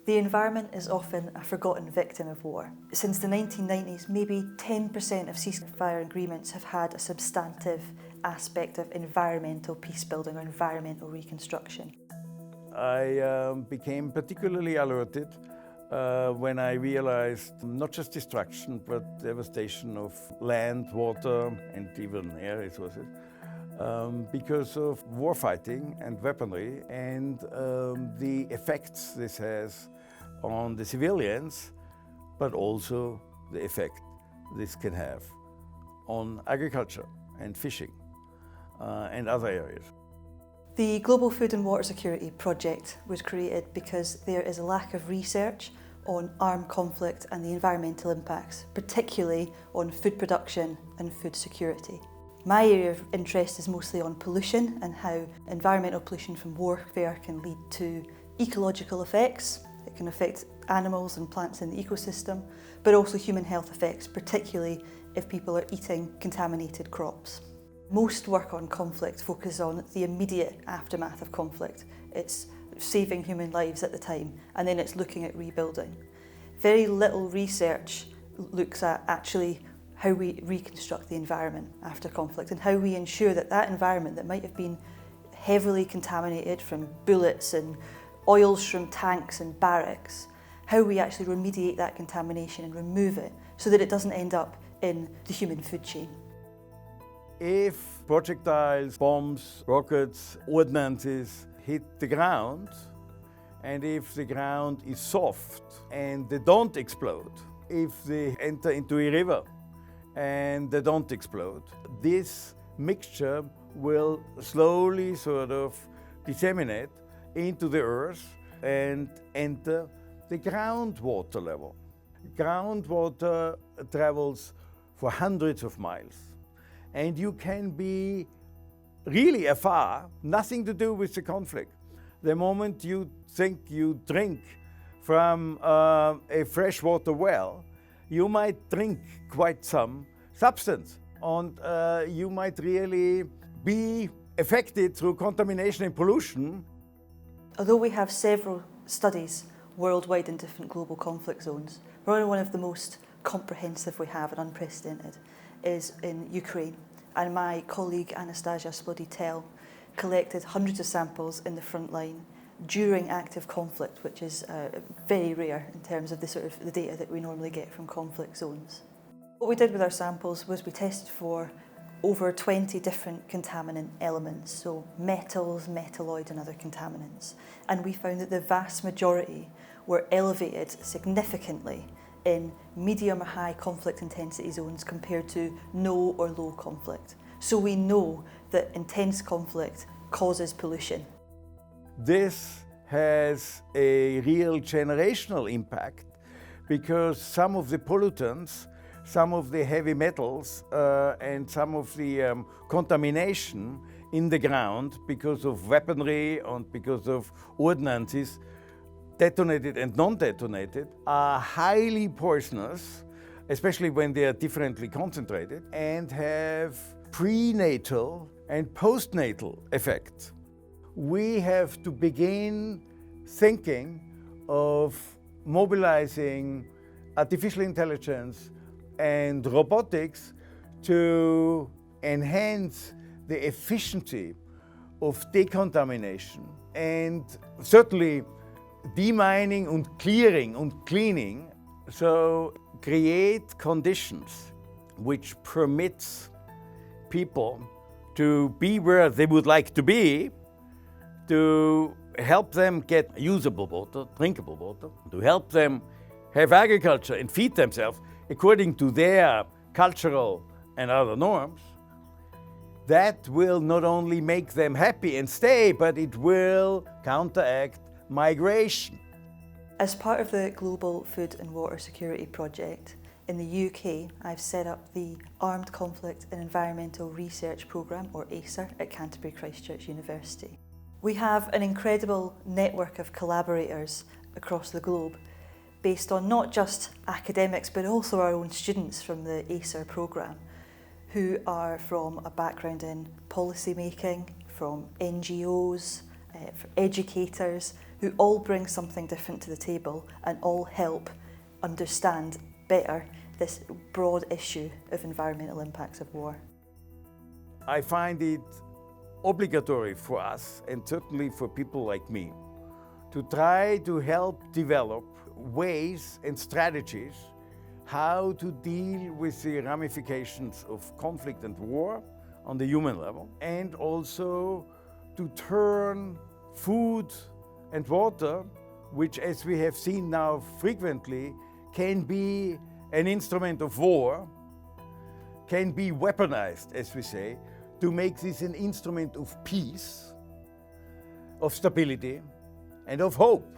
The environment is often a forgotten victim of war. Since the 1990s, maybe 10% of ceasefire agreements have had a substantive aspect of environmental peacebuilding or environmental reconstruction. I became particularly alerted when I realized not just destruction, but devastation of land, water, and even air resources because of warfighting and weaponry and the effects this has on the civilians, but also the effect this can have on agriculture and fishing and other areas. The Global Food and Water Security Project was created because there is a lack of research on armed conflict and the environmental impacts, particularly on food production and food security. My area of interest is mostly on pollution and how environmental pollution from warfare can lead to ecological effects. It can affect animals and plants in the ecosystem, but also human health effects, particularly if people are eating contaminated crops. Most work on conflict focuses on the immediate aftermath of conflict. It's saving human lives at the time, and then it's looking at rebuilding. Very little research looks at actually how we reconstruct the environment after conflict and how we ensure that that environment that might have been heavily contaminated from bullets and oils from tanks and barracks, how we actually remediate that contamination and remove it so that it doesn't end up in the human food chain. If projectiles, bombs, rockets, ordnances hit the ground, and if the ground is soft and they don't explode, if they enter into a river and they don't explode, this mixture will slowly sort of disseminate into the earth and enter the groundwater level. Groundwater travels for hundreds of miles. And you can be really afar, nothing to do with the conflict. The moment you think you drink from a freshwater well, you might drink quite some substance. And you might really be affected through contamination and pollution. Although we have several studies worldwide in different global conflict zones, probably one of the most comprehensive we have and unprecedented is in Ukraine. And my colleague Anastasia Sploditel collected hundreds of samples in the front line during active conflict, which is very rare in terms of the data that we normally get from conflict zones. What we did with our samples was we tested for over 20 different contaminant elements, so metals, metalloids and other contaminants. And we found that the vast majority were elevated significantly in medium or high conflict intensity zones compared to no or low conflict. So we know that intense conflict causes pollution. This has a real generational impact because some of the pollutants, some of the heavy metals and some of the contamination in the ground because of weaponry and because of ordnances, detonated and non-detonated, are highly poisonous, especially when they are differently concentrated, and have prenatal and postnatal effects. We have to begin thinking of mobilizing artificial intelligence and robotics to enhance the efficiency of decontamination and certainly demining and clearing and cleaning, so create conditions which permits people to be where they would like to be, to help them get usable water, drinkable water, to help them have agriculture and feed themselves according to their cultural and other norms. That will not only make them happy and stay, but it will counteract migration. As part of the Global Food and Water Security Project, in the UK, I've set up the Armed Conflict and Environmental Research Programme, or ACER, at Canterbury Christ Church University. We have an incredible network of collaborators across the globe, based on not just academics, but also our own students from the ACER programme, who are from a background in policy making, from NGOs, from educators, who all bring something different to the table and all help understand better this broad issue of environmental impacts of war. I find it obligatory for us, and certainly for people like me, to try to help develop ways and strategies how to deal with the ramifications of conflict and war on the human level, and also to turn food and water, which, as we have seen now frequently, can be an instrument of war, can be weaponized, as we say, to make this an instrument of peace, of stability, and of hope.